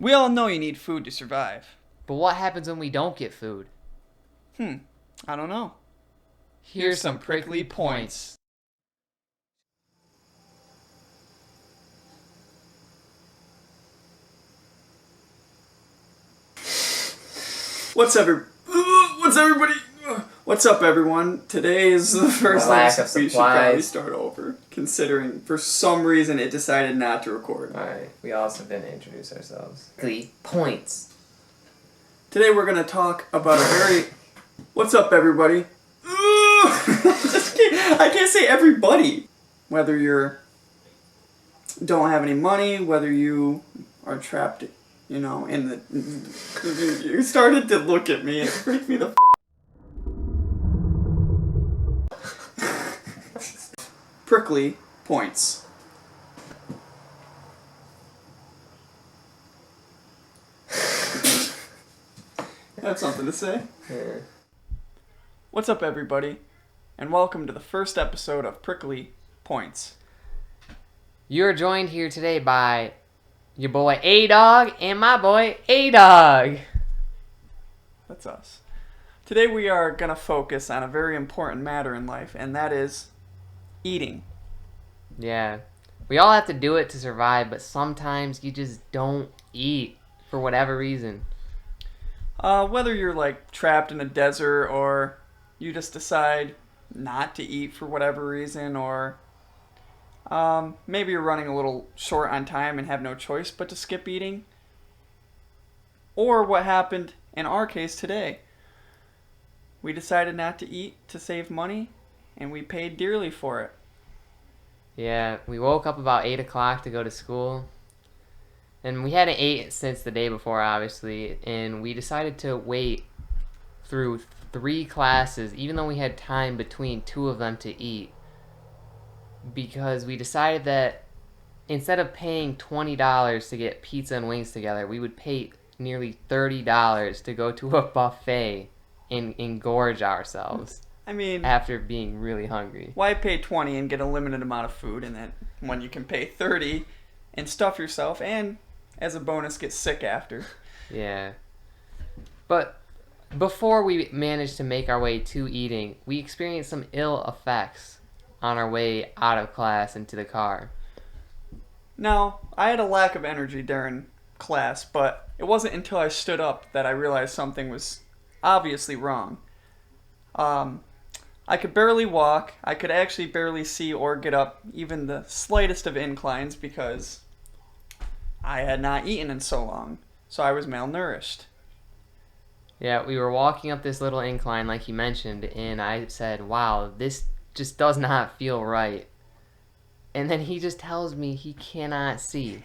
We all know you need food to survive. But what happens when we don't get food? I don't know. Here's some prickly points. What's everybody? What's up, everyone? Today is the first lack time of we should probably supplies. start over, considering for some reason it decided not to record. Alright, we also didn't introduce ourselves. Prickly points. Today we're gonna talk about a very. What's up, everybody? I can't say everybody. Whether you're don't have any money, whether you are trapped, in the. You started to look at me. It freaked me the. Prickly points. That's something to say. Yeah. What's up, everybody, and welcome to the first episode of Prickly Points. You're joined here today by your boy A-Dog and my boy A-Dog. That's us. Today we are going to focus on a very important matter in life, and that is eating. Yeah. We all have to do it to survive, but sometimes you just don't eat for whatever reason. Whether you're like trapped in a desert or you just decide not to eat for whatever reason, or maybe you're running a little short on time and have no choice but to skip eating. Or what happened in our case today. We decided not to eat to save money, and we paid dearly for it. Yeah, we woke up about 8 o'clock to go to school. And we hadn't ate since the day before, obviously. And we decided to wait through 3 classes, even though we had time between 2 of them to eat. Because we decided that instead of paying $20 to get pizza and wings together, we would pay nearly $30 to go to a buffet and engorge ourselves I mean, after being really hungry. why pay 20 and get a limited amount of food, and then when you can pay 30 and stuff yourself, and as a bonus get sick after? Yeah. But before we managed to make our way to eating, we experienced some ill effects on our way out of class into the car. Now, I had a lack of energy during class, but it wasn't until I stood up that I realized something was obviously wrong. I could barely walk. I could actually barely see or get up even the slightest of inclines because I had not eaten in so long. So I was malnourished. Yeah, we were walking up this little incline like you mentioned, and I said, wow, this just does not feel right. And then he just tells me he cannot see.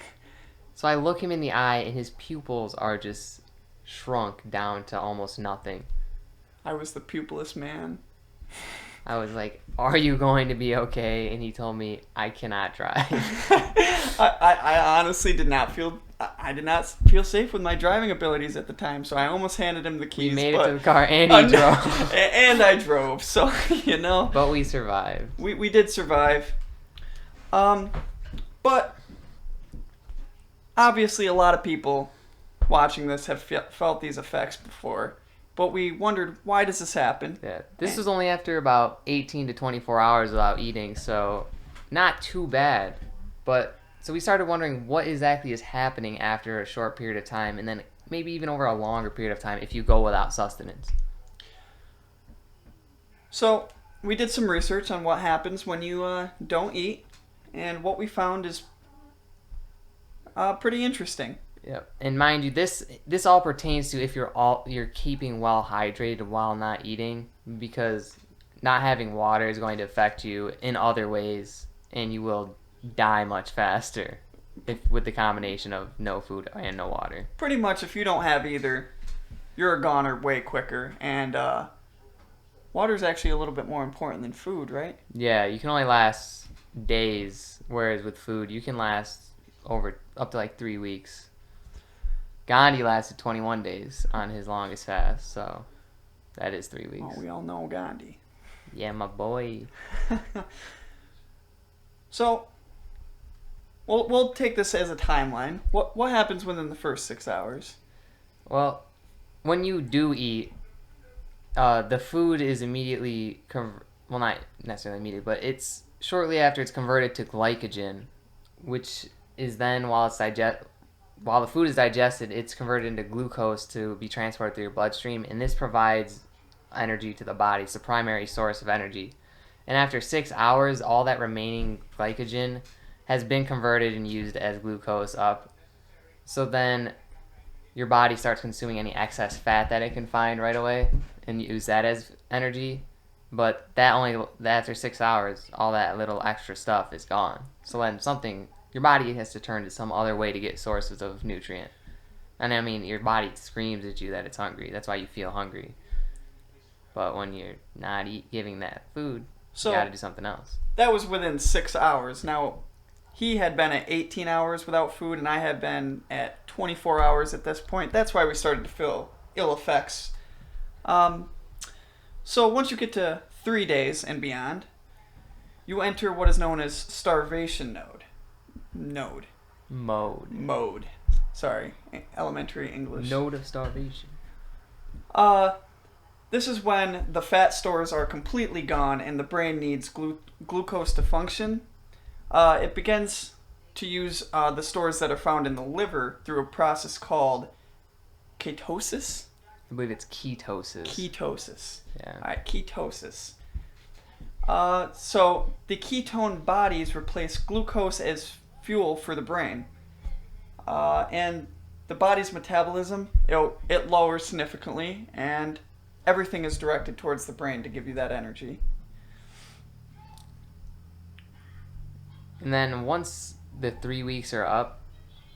So I look him in the eye, and his pupils are just shrunk down to almost nothing. I was the pupilless man. I was like, are you going to be okay? And he told me, I cannot drive. I honestly did not feel. I did not feel safe with my driving abilities at the time, so I almost handed him the keys. We made it but to the car, and he drove. And I drove, so But we survived. We did survive. But obviously a lot of people watching this have felt these effects before. But we wondered, why does this happen? Yeah, this was only after about 18 to 24 hours without eating, so not too bad. But so we started wondering what exactly is happening after a short period of time, and then maybe even over a longer period of time if you go without sustenance. So we did some research on what happens when you don't eat, and what we found is pretty interesting. Yep. And mind you, this all pertains to if you're keeping well hydrated while not eating, because not having water is going to affect you in other ways, and you will die much faster with the combination of no food and no water. Pretty much, if you don't have either, you're a goner way quicker, and water is actually a little bit more important than food, right? Yeah, you can only last days, whereas with food you can last up to like 3 weeks. Gandhi lasted 21 days on his longest fast, so that is 3 weeks. Oh, we all know Gandhi. Yeah, my boy. So, we'll take this as a timeline. What happens within the first 6 hours? Well, when you do eat, the food is immediately well, not necessarily immediately, but it's shortly after it's converted to glycogen, which is then while the food is digested, it's converted into glucose to be transported through your bloodstream, and this provides energy to the body. It's the primary source of energy. And after 6 hours, all that remaining glycogen has been converted and used as glucose up. So then your body starts consuming any excess fat that it can find right away and use that as energy. But after 6 hours, all that little extra stuff is gone. So then your body has to turn to some other way to get sources of nutrient. And I mean, your body screams at you that it's hungry. That's why you feel hungry. But when you're not giving that food, So you got to do something else. that was within 6 hours. Now, he had been at 18 hours without food, and I had been at 24 hours at this point. That's why we started to feel ill effects. So once you get to 3 days and beyond, you enter what is known as starvation mode. Sorry, elementary English. Node of starvation. This is when the fat stores are completely gone and the brain needs glucose to function. It begins to use the stores that are found in the liver through a process called ketosis. I believe it's ketosis. Ketosis. Yeah. All right, ketosis. So the ketone bodies replace glucose as fuel for the brain. And the body's metabolism, it lowers significantly, and everything is directed towards the brain to give you that energy. And then once the 3 weeks are up,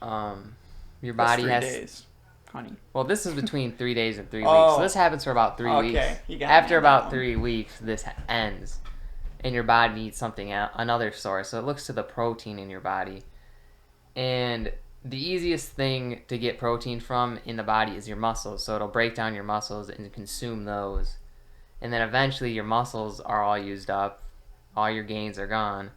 your That's body 3 has. days, honey. Well, this is between 3 days and 3 Oh. weeks. So this happens for about 3 Okay, weeks. you got me After on that about one. 3 weeks, this ends, and your body needs something else, another source. So it looks to the protein in your body, and the easiest thing to get protein from in the body is your muscles. So it'll break down your muscles and consume those, and then eventually your muscles are all used up, all your gains are gone.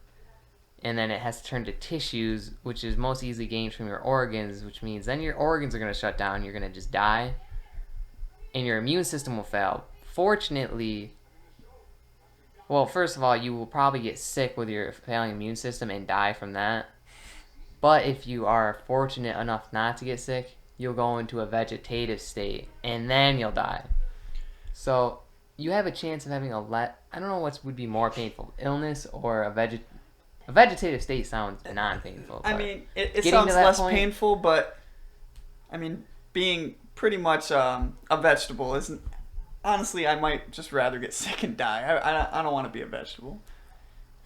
And then it has to turn to tissues, which is most easily gained from your organs, which means then your organs are going to shut down, you're going to just die, and your immune system will fail. Fortunately, well, first of all, you will probably get sick with your failing immune system and die from that. But if you are fortunate enough not to get sick, you'll go into a vegetative state, and then you'll die. So you have a chance of having I don't know what would be more painful, illness or a vegetative state sounds non-painful. I mean, it getting sounds to that less point- painful, but I mean, being pretty much a vegetable isn't. Honestly, I might just rather get sick and die. I don't want to be a vegetable.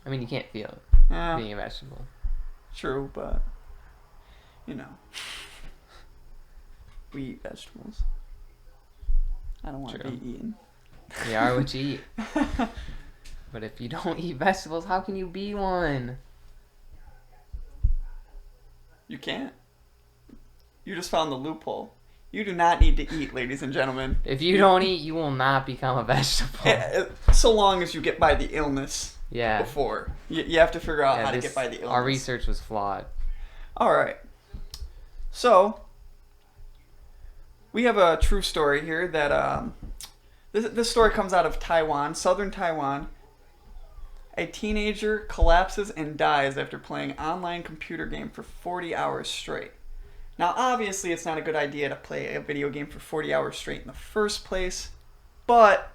I mean, you can't feel it Yeah, being a vegetable. true, but we eat vegetables. I don't want to True. be eaten. You are what you eat. But if you don't eat vegetables, how can you be one? You can't. You just found the loophole. You do not need to eat, ladies and gentlemen. If you don't eat, you will not become a vegetable. So long as you get by the illness Yeah. before. You have to figure out how to this- get by the illness. Our research was flawed. All right. So, we have a true story here that this story comes out of Taiwan, southern Taiwan. A teenager collapses and dies after playing an online computer game for 40 hours straight. Now, obviously, it's not a good idea to play a video game for 40 hours straight in the first place, but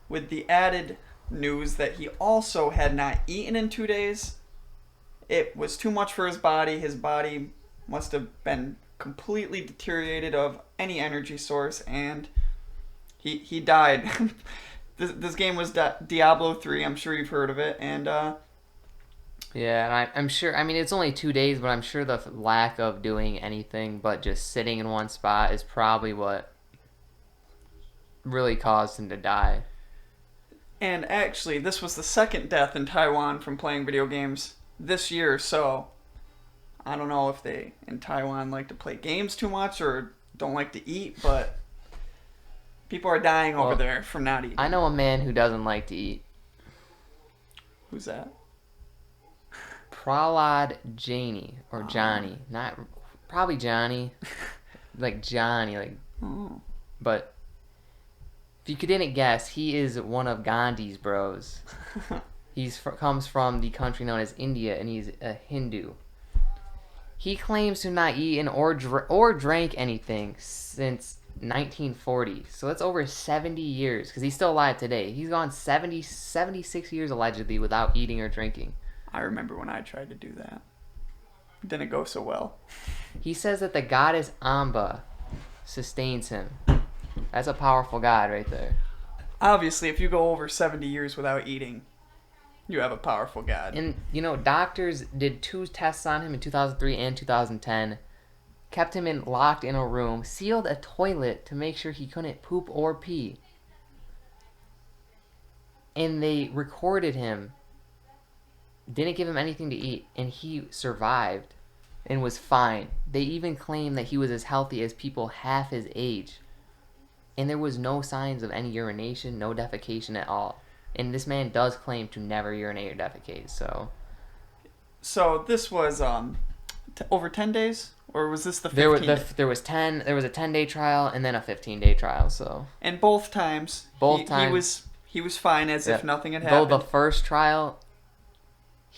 with the added news that he also had not eaten in 2 days, it was too much for his body. His body must have been completely deteriorated of any energy source, and he died. This game was Diablo 3. I'm sure you've heard of it, and Yeah, and I'm sure, I mean, it's only 2 days, but I'm sure the lack of doing anything but just sitting in one spot is probably what really caused him to die. And actually, this was the second death in Taiwan from playing video games this year, so I don't know if they in Taiwan like to play games too much or don't like to eat, but people are dying over Well, there from not eating. I know a man who doesn't like to eat. Who's that? Prahlad Jani or Johnny, not probably Johnny, like Johnny, like. Oh. But if you didn't guess, he is one of Gandhi's bros. Comes from the country known as India, and he's a Hindu. He claims to not eaten or drank anything since 1940. So that's over 70 years, because he's still alive today. He's gone 76 years allegedly without eating or drinking. I remember when I tried to do that. Didn't go so well. He says that the goddess Amba sustains him. That's a powerful god right there. Obviously, if you go over 70 years without eating, you have a powerful god. And, doctors did 2 tests on him in 2003 and 2010. Kept him locked in a room, sealed a toilet to make sure he couldn't poop or pee. And they recorded him. Didn't give him anything to eat, and he survived and was fine. They even claim that he was as healthy as people half his age. And there was no signs of any urination, no defecation at all. And this man does claim to never urinate or defecate, so... So this was over 10 days? Or was this the 15? There was a 10-day trial and then a 15-day trial, so... And both times, he was fine as if nothing had happened. Though the first trial,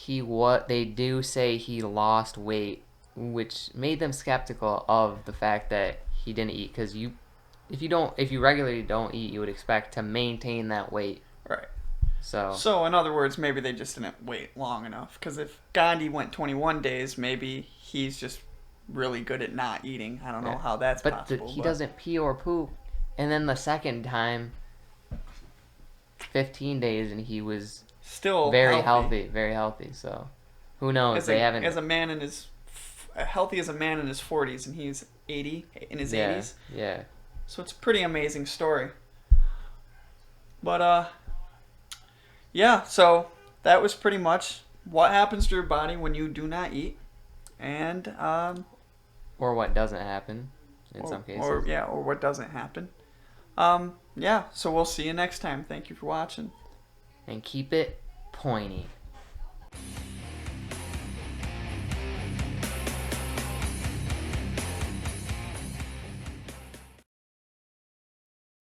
they do say he lost weight, which made them skeptical of the fact that he didn't eat, because if you regularly don't eat, you would expect to maintain that weight. Right. So in other words, maybe they just didn't wait long enough. Because if Gandhi went 21 days, maybe he's just really good at not eating. I don't know how that's possible. He doesn't pee or poop. And then the second time, 15 days, and he was still very healthy. So who knows? As a man in his healthy as a man in his 40s, and he's 80 in his 80s. Yeah. So it's a pretty amazing story. But yeah, so that was pretty much what happens to your body when you do not eat, and or what doesn't happen in some cases. Or what doesn't happen. Yeah, so we'll see you next time. Thank you for watching. And keep it pointy.